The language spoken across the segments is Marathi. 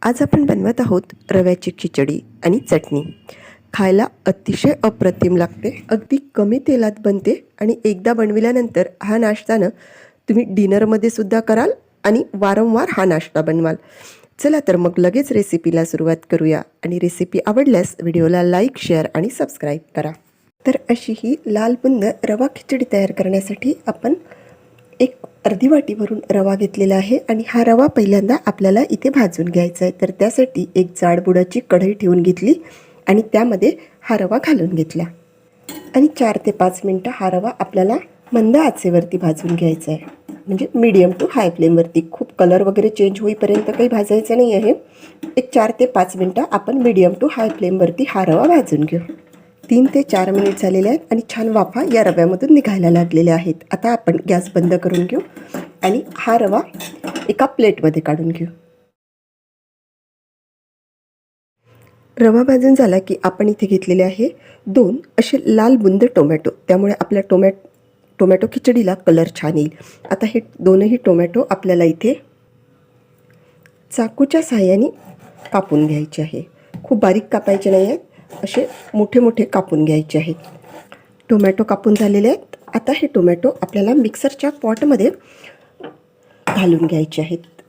आज आपण बनवत आहोत रव्याची खिचडी आणि चटणी। खायला अतिशय अप्रतिम लागते, अगदी कमी तेलात बनते आणि एकदा बनविल्यानंतर हा नाश्ता तुम्ही डिनरमध्ये सुद्धा कराल आणि वारंवार हा नाश्ता बनवाल। चला तर मग लगेच रेसिपीला सुरुवात करूया आणि रेसिपी आवडल्यास व्हिडिओला लाईक, शेअर आणि सबस्क्राईब करा। तर अशी ही लाल बुंद रवा खिचडी तयार करण्यासाठी आपण एक अर्धी वाटी भरून रवा घेतलेला आहे आणि हा रवा पहिल्यांदा आपल्याला इथे भाजून घ्यायचा आहे। तर त्यासाठी एक जाड बुडाची कढई ठेवून घेतली आणि त्यामध्ये हा रवा घालून घेतला आणि 4 ते 5 मिनिटं हा रवा आपल्याला मंद आचेवरती भाजून घ्यायचा आहे, म्हणजे मीडियम टू हाय फ्लेमवरती। खूप कलर वगैरे चेंज होईपर्यंत काही भाजायचं नाही आहे। एक 4 ते 5 मिनिटं आपण मीडियम टू हाय फ्लेमवरती हा रवा भाजून घेऊ। 3 ते 4 मिनिट झालेले आहेत आणि छान वाफा या रव्यामधून निघायला लागलेल्या आहेत। आता आपण गॅस बंद करून घेऊ आणि हा रवा एका प्लेटमध्ये काढून घेऊ। रवा भाजून झाला की आपण इथे घेतलेले आहे 2 असे लाल बुंद टोमॅटो, त्यामुळे आपल्या टोमॅटो खिचडीला कलर छान येईल। आता हे दोनही टोमॅटो आपल्याला इथे चाकूच्या साहाय्याने कापून घ्यायचे आहे। खूप बारीक कापायचे नाही आहेत, असे मोठे मोठे कापून घ्यायचे आहेत। टोमॅटो कापून झालेले आहेत। आता हे टोमॅटो आपल्याला मिक्सरच्या पॉटमध्ये घालून घ्यायचे आहेत।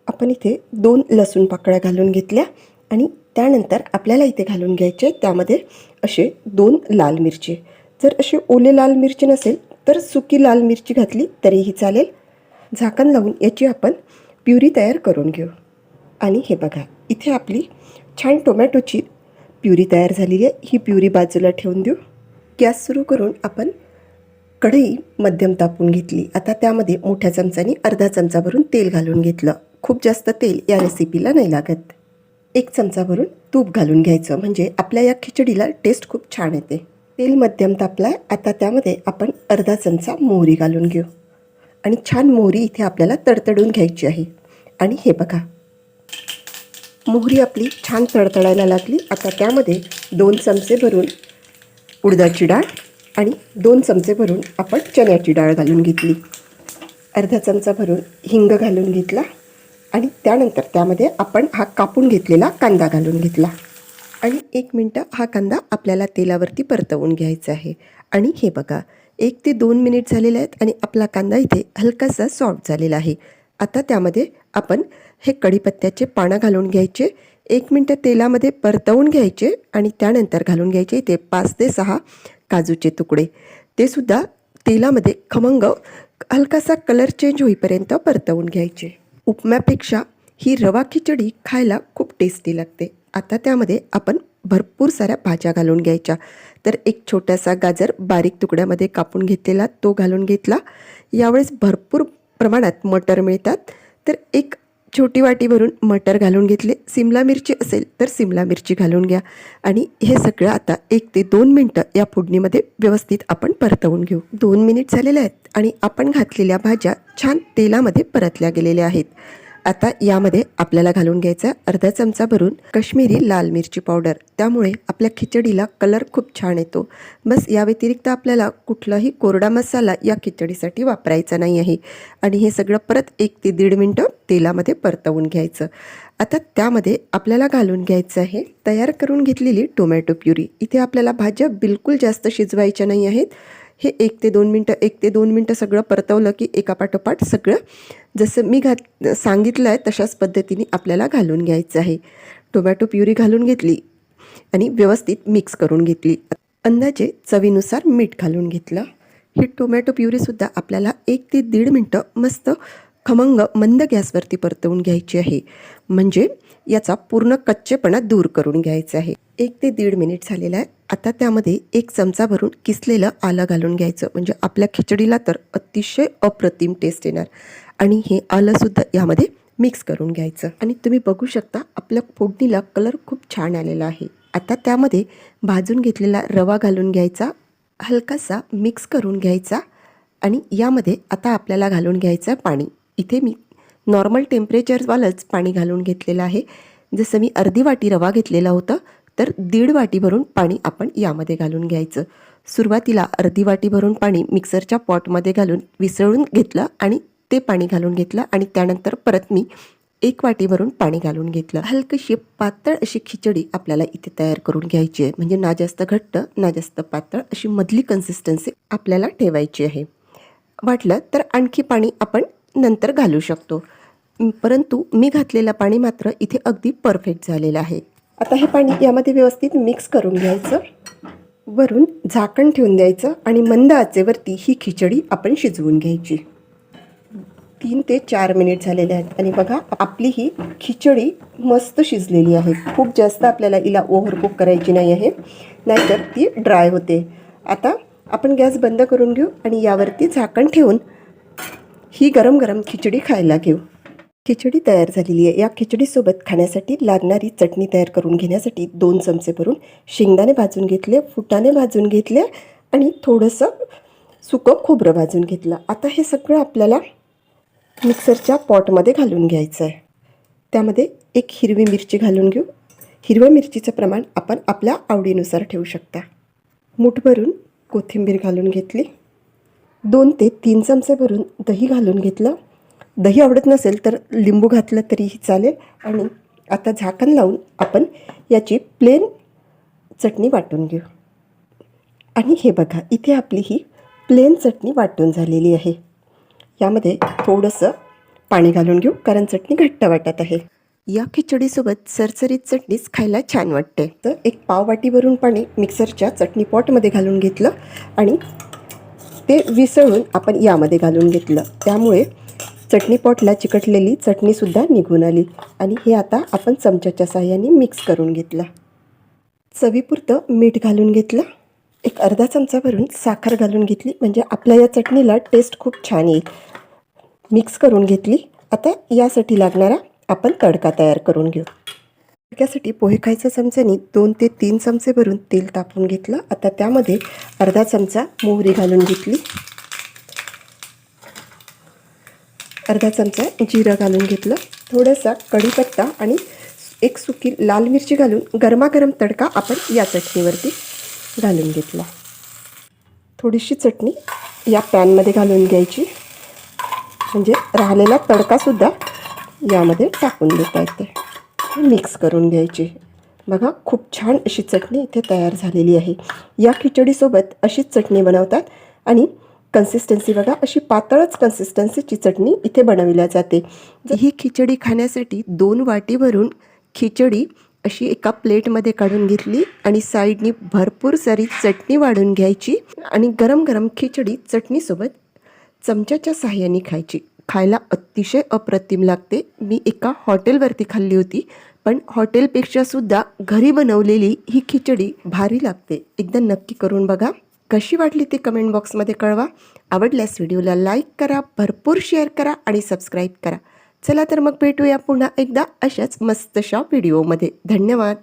आपण इथे 2 लसूण पाकळ्या घालून घेतल्या आणि त्यानंतर आपल्याला इथे घालून घ्यायचे त्यामध्ये असे 2 लाल मिरची। जर असे ओले लाल मिरची नसेल तर सुकी लाल मिरची घातली तरीही चालेल। झाकण लावून याची आपण प्युरी तयार करून घेऊ। आणि हे बघा, इथे आपली छान टोमॅटोची प्युरी तयार झालेली आहे। ही प्युरी बाजूला ठेवून देऊ। गॅस सुरू करून आपण कढई मध्यम तापून घेतली। आता त्यामध्ये मोठ्या चमच्याने अर्धा चमचा भरून तेल घालून घेतलं। खूप जास्त तेल या रेसिपीला नाही लागत। 1 चमचा भरून तूप घालून घ्यायचं, म्हणजे आपल्या या खिचडीला टेस्ट खूप छान येते। तेल मध्यम तापलाय, आता त्यामध्ये आपण अर्धा चमचा मोहरी घालून घेऊ आणि छान मोहरी इथे आपल्याला तडतडून घ्यायची आहे। आणि हे बघा, मोहरी आपली छान तडतडायला लागली। आता त्यामध्ये 2 चमचे भरून उडदाची डाळ आणि 2 चमचे भरून आपण चण्याची डाळ घालून घेतली। अर्धा चमचा भरून हिंग घालून घेतला आणि त्यानंतर त्यामध्ये आपण हा कापून घेतलेला कांदा घालून घेतला आणि 1 मिनिट हा कांदा आपल्याला तेलावरती परतवून घ्यायचा आहे। आणि हे बघा, 1 ते 2 मिनिट झालेले आहेत आणि आपला कांदा इथे हलकासा सॉफ्ट झालेला आहे। आता त्यामध्ये आपण हे कढीपत्त्याचे पानं घालून घ्यायचे, 1 मिनिट तेलामध्ये परतवून घ्यायचे आणि त्यानंतर घालून घ्यायचे इथे 5 ते 6 काजूचे तुकडे। ते सुद्धा तेलामध्ये खमंग हलकासा कलर चेंज होईपर्यंत परतवून घ्यायचे। उपम्यापेक्षा ही रवा खिचडी खायला खूप टेस्टी लागते। आता त्यामध्ये आपण भरपूर साऱ्या भाज्या घालून घ्यायच्या। तर एक छोटासा गाजर बारीक तुकड्यामध्ये कापून घेतलेला तो घालून घेतला। यावेळेस भरपूर प्रमाणात मटर मिळतात, तर एक छोटी वाटी भरून मटर घालून घेतले। सिमला मिरची असेल तर सिमला मिरची घालून घ्या आणि हे सगळं आता 1 ते 2 मिनिटं या फोडणीमध्ये व्यवस्थित आपण परतवून घेऊ। 2 मिनिट झालेले आहेत आणि आपण घातलेल्या भाज्या छान तेलामध्ये परतल्या गेलेल्या आहेत। आता यामध्ये आपल्याला घालून घ्यायचा अर्धा चमचा भरून काश्मीरी लाल मिरची पावडर, त्यामुळे आपल्या खिचडीला कलर खूप छान येतो। बस या व्यतिरिक्त आपल्याला कुठलाही कोरडा मसाला या खिचडीसाठी वापरायचा नाही आहे। आणि हे सगळं परत 1 ते 1.5 मिनिटं तेलामध्ये परतवून घ्यायचं। आता त्यामध्ये आपल्याला घालून घ्यायचं आहे तयार करून घेतलेली टोमॅटो प्युरी। इथे आपल्याला भाज्या बिलकुल जास्त शिजवायच्या नाही आहेत। हे 1 ते 2 मिनिटं सगळं परतवलं की एकापाठोपाठ सगळं जसं मी सांगितलं आहे तशाच पद्धतीने आपल्याला घालून घ्यायचं आहे। टोमॅटो प्युरी घालून घेतली आणि व्यवस्थित मिक्स करून घेतली। अंदाजे चवीनुसार मीठ घालून घेतलं। ही टोमॅटो प्युरीसुद्धा आपल्याला 1 ते 1.5 मिनिटं मस्त खमंग मंद गॅसवरती परतवून घ्यायची आहे, म्हणजे याचा पूर्ण कच्चेपणा दूर करून घ्यायचा आहे। 1 ते 1.5 मिनिट झालेला आहे। आता त्यामध्ये 1 चमचा भरून किसलेलं आलं घालून घ्यायचं, म्हणजे आपल्या खिचडीला तर अतिशय अप्रतिम टेस्ट येणार। आणि हे आलंसुद्धा यामध्ये मिक्स करून घ्यायचं आणि तुम्ही बघू शकता आपल्या फोडणीला कलर खूप छान आलेला आहे। आता त्यामध्ये भाजून घेतलेला रवा घालून घ्यायचा, हलकासा मिक्स करून घ्यायचा आणि यामध्ये आता आपल्याला घालून घ्यायचं पाणी। इथे मी नॉर्मल टेम्परेचरवालंच पाणी घालून घेतलेलं आहे। जसं मी अर्धी वाटी रवा घेतलेला होता तर 1.5 वाटी भरून पाणी आपण यामध्ये घालून घ्यायचं। सुरुवातीला अर्धी वाटी भरून पाणी मिक्सरच्या पॉटमध्ये घालून विसळून घेतलं आणि ते पाणी घालून घेतलं आणि त्यानंतर परत मी 1 वाटीवरून पाणी घालून घेतलं. हलकीशी पातळ अशी खिचडी आपल्याला इथे तयार करून घ्यायची आहे. म्हणजे ना जास्त घट्ट ना जास्त पातळ अशी मधली कन्सिस्टन्सी आपल्याला ठेवायची आहे. वाटलं तर आणखी पाणी आपण नंतर घालू शकतो, परंतु मी घातलेलं पाणी मात्र इथे अगदी परफेक्ट झालेलं आहे. आता हे पाणी यामध्ये व्यवस्थित मिक्स करून घ्यायचं, वरून झाकण ठेवून द्यायचं आणि मंद आचेवरती ही खिचडी आपण शिजवून घ्यायची. 3 ते 4 मिनिट झालेले आहेत आणि बघा आपली ही खिचडी मस्त शिजलेली आहे. खूप जास्त आपल्याला हिला ओव्हरकुक करायची नाही आहे, नाहीतर ती ड्राय होते. आता आपण गॅस बंद करून घेऊ आणि यावरती झाकण ठेवून ही गरम गरम खिचडी खायला घेऊ. खिचडी तयार झालेली आहे. या खिचडीसोबत खाण्यासाठी लागणारी चटणी तयार करून घेण्यासाठी 2 चमचे भरून शेंगदाणे भाजून घेतले, फुटाणे भाजून घेतले आणि थोडंसं सुकं खोबरं भाजून घेतलं. आता हे सगळं आपल्याला मिक्सरच्या पॉटमध्ये घालून घ्यायचं आहे. त्यामध्ये 1 हिरवी मिरची घालून घेऊ. हिरव्या मिरचीचं प्रमाण आपण आपल्या आवडीनुसार ठेवू शकता. मूठभरून कोथिंबीर घालून घेतली. 2 ते 3 चमचे भरून दही घालून घेतलं. दही आवडत नसेल तर लिंबू घातलं तरीही चालेल. आणि आता झाकण लावून आपण याची प्लेन चटणी वाटून घेऊ. आणि हे बघा इथे आपली ही प्लेन चटणी वाटून झालेली आहे. यामध्ये थोडंसं पाणी घालून घेऊ, कारण चटणी घट्ट वाटत आहे. या खिचडीसोबत सरसरीत चटणीच खायला छान वाटते. तर 1 पाव वाटीवरून पाणी मिक्सरच्या चटणी पॉटमध्ये घालून घेतलं आणि ते विसळून आपण यामध्ये घालून घेतलं. त्यामुळे चटणी पॉटला चिकटलेली चटणीसुद्धा निघून आली. आणि हे आता आपण चमच्याच्या साहाय्याने मिक्स करून घेतलं. चवीपुरतं मीठ घालून घेतलं. 1 अर्धा चमचा भरून साखर घालून घेतली, म्हणजे आपल्या या चटणीला टेस्ट खूप छान येईल. मिक्स करून घेतली. आता यासाठी लागणारा आपण तडका तयार करून घेऊ. तडक्यासाठी पोहे खायच्या चमच्याने 2 ते 3 चमचे भरून तेल तापवून घेतलं. आता त्यामध्ये अर्धा चमचा मोहरी घालून घेतली, अर्धा चमचा जिरं घालून घेतलं, थोडासा कढीपत्ता आणि 1 सुकी लाल मिरची घालून गरमागरम तडका आपण या चटणीवरती घालून घेतला. थोडीशी चटणी या पॅनमध्ये घालून घ्यायची, म्हणजे राहिलेला तडकासुद्धा यामध्ये टाकून देता येते. मिक्स करून घ्यायची. बघा खूप छान अशी चटणी इथे तयार झालेली आहे. या खिचडीसोबत अशीच चटणी बनवतात आणि कन्सिस्टन्सी बघा अशी पातळच कन्सिस्टन्सीची चटणी इथे बनविल्या जाते. ही खिचडी खाण्यासाठी 2 वाटी भरून खिचडी अशी एका प्लेटमध्ये काढून घेतली आणि साईडनी भरपूर सारी चटणी वाढून घ्यायची आणि गरम गरम खिचडी चटणीसोबत चमच्याच्या साहाय्याने खायची. खायला अतिशय अप्रतिम लागते. मी एका हॉटेलवरती खाल्ली होती, पण हॉटेलपेक्षा सुद्धा घरी बनवलेली ही खिचडी भारी लागते. एकदा नक्की करून बघा. कशी वाटली ते कमेंट बॉक्समध्ये कळवा. आवडल्यास व्हिडिओला लाईक करा, भरपूर शेअर करा आणि सबस्क्राईब करा. चला तर मग भेटूया पुन्हा एकदा अशाच मस्तशा व्हिडिओमध्ये. धन्यवाद.